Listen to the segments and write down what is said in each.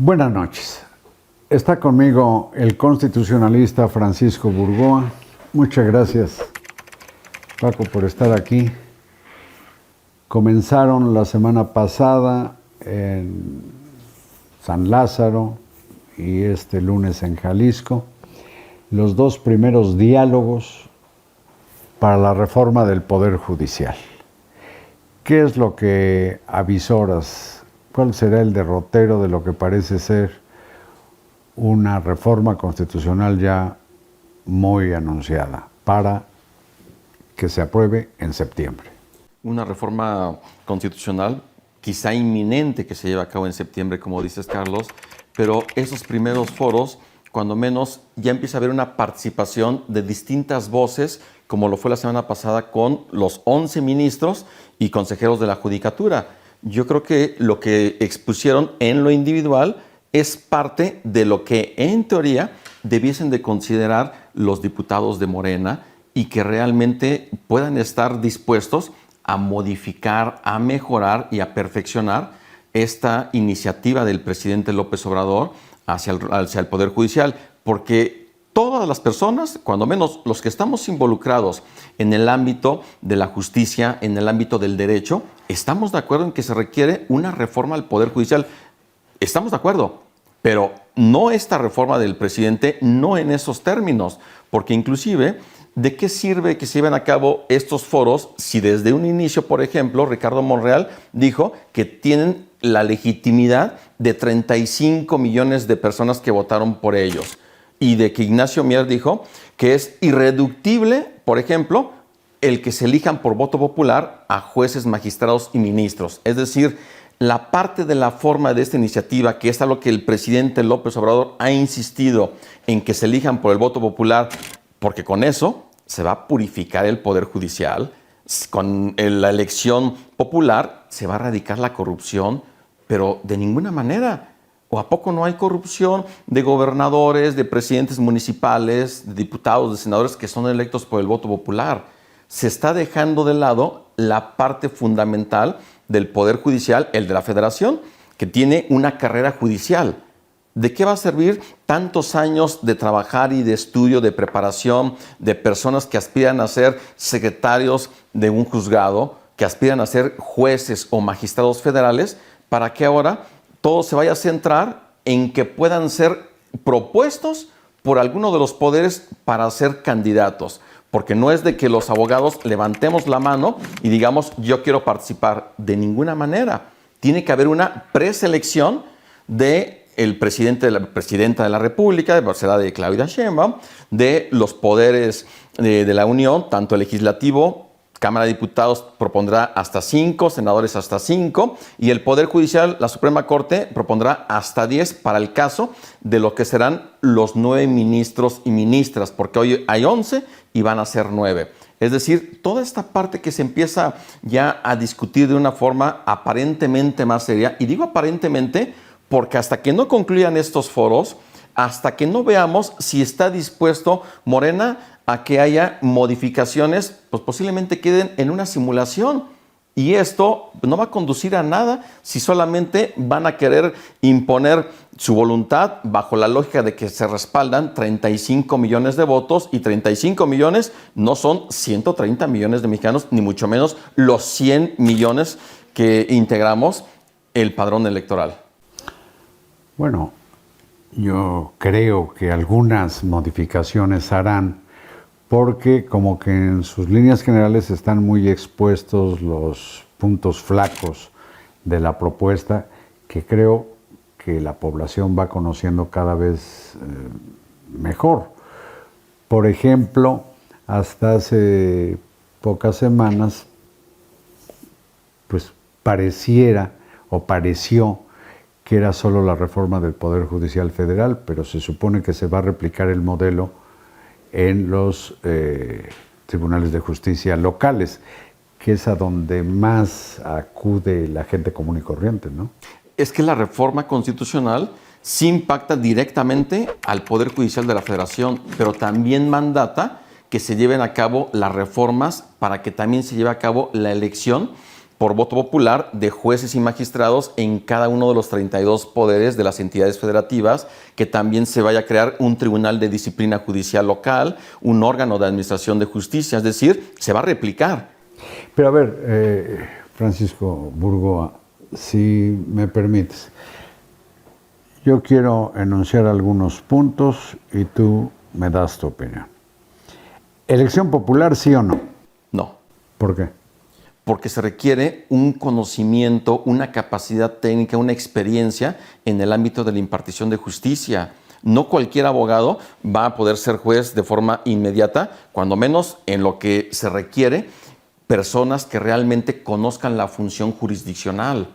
Buenas noches. Está conmigo el constitucionalista Francisco Burgoa. Muchas gracias, Paco, por estar aquí. Comenzaron la semana pasada en San Lázaro y este lunes en Jalisco los dos primeros diálogos para la reforma del Poder Judicial. ¿Qué es lo que avisoras? ¿Cuál será el derrotero de lo que parece ser una reforma constitucional ya muy anunciada para que se apruebe en septiembre? Una reforma constitucional quizá inminente que se lleve a cabo en septiembre, como dices, Carlos, pero esos primeros foros, cuando menos, ya empieza a haber una participación de distintas voces, como lo fue la semana pasada con los 11 ministros y consejeros de la Judicatura. Yo creo que lo que expusieron en lo individual es parte de lo que en teoría debiesen de considerar los diputados de Morena y que realmente puedan estar dispuestos a modificar, a mejorar y a perfeccionar esta iniciativa del presidente López Obrador hacia el Poder Judicial, porque todas las personas, cuando menos los que estamos involucrados en el ámbito de la justicia, en el ámbito del derecho, estamos de acuerdo en que se requiere una reforma al Poder Judicial. Estamos de acuerdo, pero no esta reforma del presidente, no en esos términos, porque inclusive, ¿de qué sirve que se lleven a cabo estos foros si desde un inicio, por ejemplo, Ricardo Monreal dijo que tienen la legitimidad de 35 millones de personas que votaron por ellos? Y de que Ignacio Mier dijo que es irreductible, por ejemplo, el que se elijan por voto popular a jueces, magistrados y ministros. Es decir, la parte de la forma de esta iniciativa, que es a lo que el presidente López Obrador ha insistido en que se elijan por el voto popular, porque con eso se va a purificar el Poder Judicial, con la elección popular se va a erradicar la corrupción, pero de ninguna manera. ¿O a poco no hay corrupción de gobernadores, de presidentes municipales, de diputados, de senadores que son electos por el voto popular? Se está dejando de lado la parte fundamental del Poder Judicial, el de la Federación, que tiene una carrera judicial. ¿De qué va a servir tantos años de trabajar y de estudio, de preparación, de personas que aspiran a ser secretarios de un juzgado, que aspiran a ser jueces o magistrados federales, para que ahora todo se vaya a centrar en que puedan ser propuestos por alguno de los poderes para ser candidatos? Porque no es de que los abogados levantemos la mano y digamos, yo quiero participar. De ninguna manera. Tiene que haber una preselección del presidente, de la presidenta de la República, será de Claudia Sheinbaum, de los poderes de la Unión, tanto el legislativo, Cámara de Diputados propondrá hasta 5, senadores hasta 5, y el Poder Judicial, la Suprema Corte, propondrá hasta 10 para el caso de lo que serán los 9 ministros y ministras, porque hoy hay 11 y van a ser 9. Es decir, toda esta parte que se empieza ya a discutir de una forma aparentemente más seria, y digo aparentemente porque hasta que no concluyan estos foros, hasta que no veamos si está dispuesto Morena a que haya modificaciones, pues posiblemente queden en una simulación. Y esto no va a conducir a nada si solamente van a querer imponer su voluntad bajo la lógica de que se respaldan 35 millones de votos, y 35 millones no son 130 millones de mexicanos, ni mucho menos los 100 millones que integramos el padrón electoral. Bueno, yo creo que algunas modificaciones harán, porque como que en sus líneas generales están muy expuestos los puntos flacos de la propuesta, que creo que la población va conociendo cada vez mejor. Por ejemplo, hasta hace pocas semanas, pues pareciera o pareció que era solo la reforma del Poder Judicial Federal, pero se supone que se va a replicar el modelo en los tribunales de justicia locales, que es a donde más acude la gente común y corriente, ¿no? Es que la reforma constitucional sí impacta directamente al Poder Judicial de la Federación, pero también mandata que se lleven a cabo las reformas para que también se lleve a cabo la elección por voto popular de jueces y magistrados en cada uno de los 32 poderes de las entidades federativas, que también se vaya a crear un tribunal de disciplina judicial local, un órgano de administración de justicia, es decir, se va a replicar. Pero a ver, Francisco Burgoa, si me permites, yo quiero enunciar algunos puntos y tú me das tu opinión. ¿Elección popular, sí o no? No. ¿Por qué? Porque se requiere un conocimiento, una capacidad técnica, una experiencia en el ámbito de la impartición de justicia. No cualquier abogado va a poder ser juez de forma inmediata, cuando menos en lo que se requiere, personas que realmente conozcan la función jurisdiccional.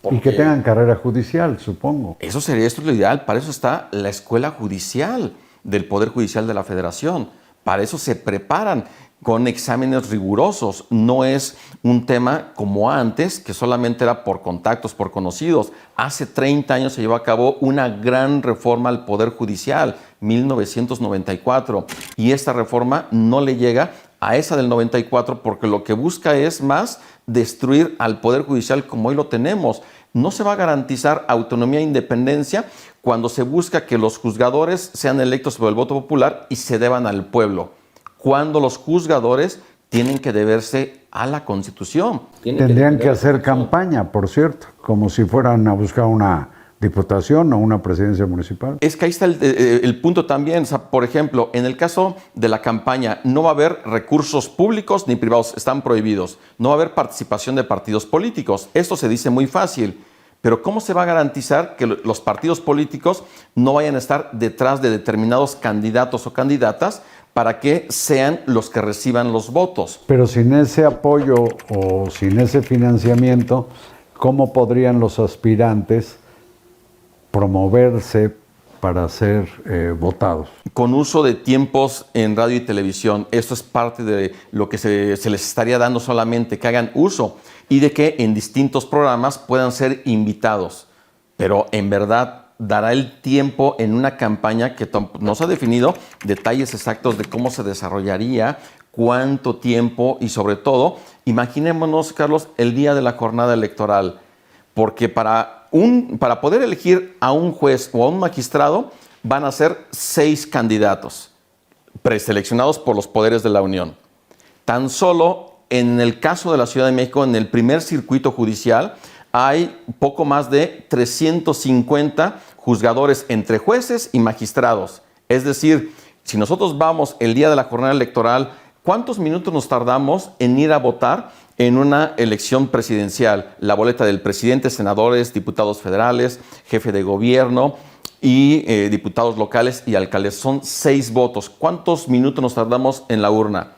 Y que tengan carrera judicial, supongo. Esto es lo ideal, para eso está la escuela judicial del Poder Judicial de la Federación. Para eso se preparan con exámenes rigurosos. No es un tema como antes, que solamente era por contactos, por conocidos. Hace 30 años se llevó a cabo una gran reforma al Poder Judicial, 1994. Y esta reforma no le llega a esa del 94 porque lo que busca es más destruir al Poder Judicial como hoy lo tenemos. No se va a garantizar autonomía e independencia cuando se busca que los juzgadores sean electos por el voto popular y se deban al pueblo. Cuando los juzgadores tienen que deberse a la Constitución. Tendrían que hacer campaña, por cierto, como si fueran a buscar una diputación o una presidencia municipal. Es que ahí está el punto también. O sea, por ejemplo, en el caso de la campaña, no va a haber recursos públicos ni privados, están prohibidos. No va a haber participación de partidos políticos. Esto se dice muy fácil. Pero ¿cómo se va a garantizar que los partidos políticos no vayan a estar detrás de determinados candidatos o candidatas para que sean los que reciban los votos? Pero sin ese apoyo o sin ese financiamiento, ¿cómo podrían los aspirantes promoverse para ser votados? Con uso de tiempos en radio y televisión. Esto es parte de lo que se les estaría dando solamente, que hagan uso y de que en distintos programas puedan ser invitados. Pero en verdad dará el tiempo en una campaña que no se ha definido detalles exactos de cómo se desarrollaría, cuánto tiempo y sobre todo, imaginémonos, Carlos, el día de la jornada electoral, porque para poder elegir a un juez o a un magistrado van a ser 6 candidatos preseleccionados por los poderes de la Unión. Tan solo en el caso de la Ciudad de México, en el primer circuito judicial, hay poco más de 350 juzgadores entre jueces y magistrados. Es decir, si nosotros vamos el día de la jornada electoral, ¿cuántos minutos nos tardamos en ir a votar en una elección presidencial? La boleta del presidente, senadores, diputados federales, jefe de gobierno y diputados locales y alcaldes. Son 6 votos. ¿Cuántos minutos nos tardamos en la urna?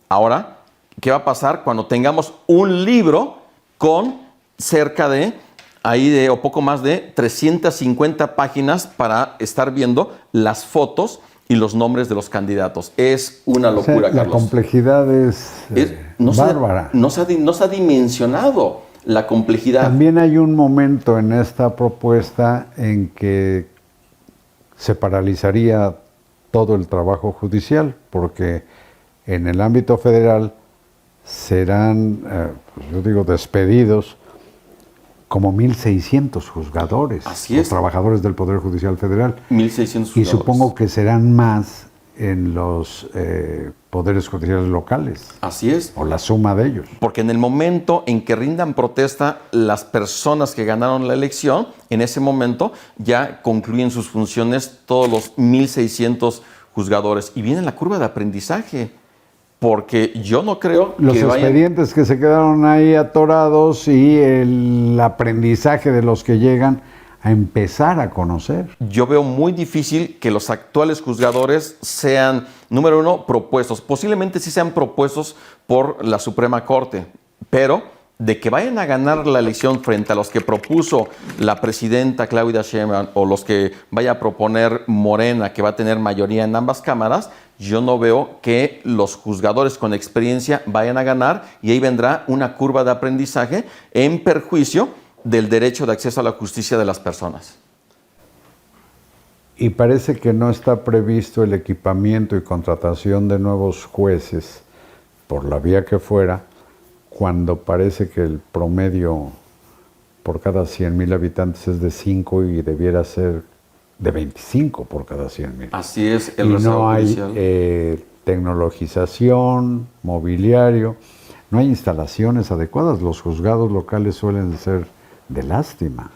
Ahora, ¿qué va a pasar cuando tengamos un libro con cerca de, o poco más de 350 páginas para estar viendo las fotos y los nombres de los candidatos? Es una locura, Carlos. La complejidad es bárbara. No se ha dimensionado la complejidad. También hay un momento en esta propuesta en que se paralizaría todo el trabajo judicial, porque en el ámbito federal serán, yo digo, despedidos como 1.600 juzgadores. Así es. O trabajadores del Poder Judicial Federal. 1.600 juzgadores. Y supongo que serán más en los poderes judiciales locales. Así es. O la suma de ellos. Porque en el momento en que rindan protesta las personas que ganaron la elección, en ese momento ya concluyen sus funciones todos los 1.600 juzgadores. Y viene la curva de aprendizaje. Porque yo no creo los que expedientes que se quedaron ahí atorados y el aprendizaje de los que llegan a empezar a conocer. Yo veo muy difícil que los actuales juzgadores sean, número uno, propuestos. Posiblemente sí sean propuestos por la Suprema Corte, pero de que vayan a ganar la elección frente a los que propuso la presidenta Claudia Sheinbaum o los que vaya a proponer Morena, que va a tener mayoría en ambas cámaras, yo no veo que los juzgadores con experiencia vayan a ganar, y ahí vendrá una curva de aprendizaje en perjuicio del derecho de acceso a la justicia de las personas. Y parece que no está previsto el equipamiento y contratación de nuevos jueces, por la vía que fuera, cuando parece que el promedio por cada 100,000 habitantes es de 5 y debiera ser de 25 por cada 100,000. Así es el Y rezago no hay judicial. tecnologización, mobiliario, no hay instalaciones adecuadas. Los juzgados locales suelen ser de lástima.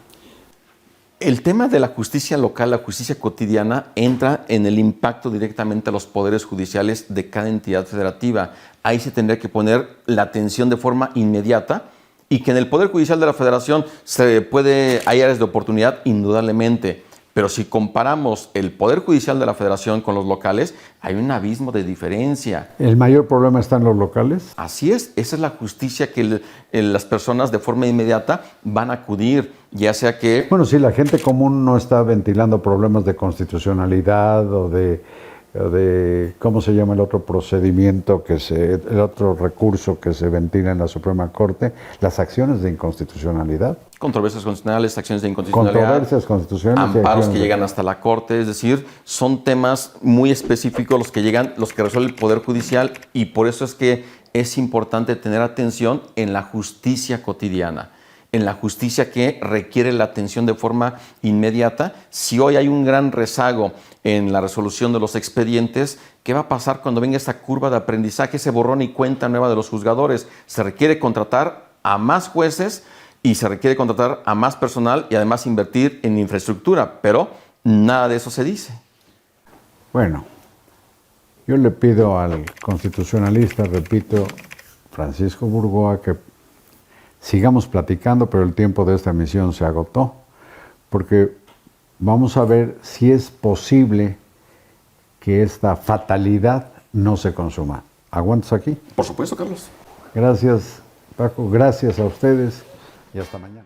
El tema de la justicia local, la justicia cotidiana, entra en el impacto directamente a los poderes judiciales de cada entidad federativa. Ahí se tendría que poner la atención de forma inmediata y que en el Poder Judicial de la Federación hay áreas de oportunidad, indudablemente. Pero si comparamos el Poder Judicial de la Federación con los locales, hay un abismo de diferencia. ¿El mayor problema está en los locales? Así es, esa es la justicia que las personas de forma inmediata van a acudir, ya sea que... Bueno, si la gente común no está ventilando problemas de constitucionalidad o de ¿cómo se llama el otro procedimiento, el otro recurso que se ventila en la Suprema Corte? Las acciones de inconstitucionalidad. Controversias constitucionales, acciones de inconstitucionalidad. Controversias constitucionales. Amparos que llegan hasta la Corte, es decir, son temas muy específicos los que resuelve el Poder Judicial, y por eso es que es importante tener atención en la justicia cotidiana, en la justicia que requiere la atención de forma inmediata. Si hoy hay un gran rezago en la resolución de los expedientes, ¿qué va a pasar cuando venga esta curva de aprendizaje, ese borrón y cuenta nueva de los juzgadores? Se requiere contratar a más jueces y se requiere contratar a más personal y además invertir en infraestructura, pero nada de eso se dice. Bueno, yo le pido al constitucionalista, repito, Francisco Burgoa, que sigamos platicando, pero el tiempo de esta emisión se agotó, porque vamos a ver si es posible que esta fatalidad no se consuma. ¿Aguantas aquí? Por supuesto, Carlos. Gracias, Paco. Gracias a ustedes y hasta mañana.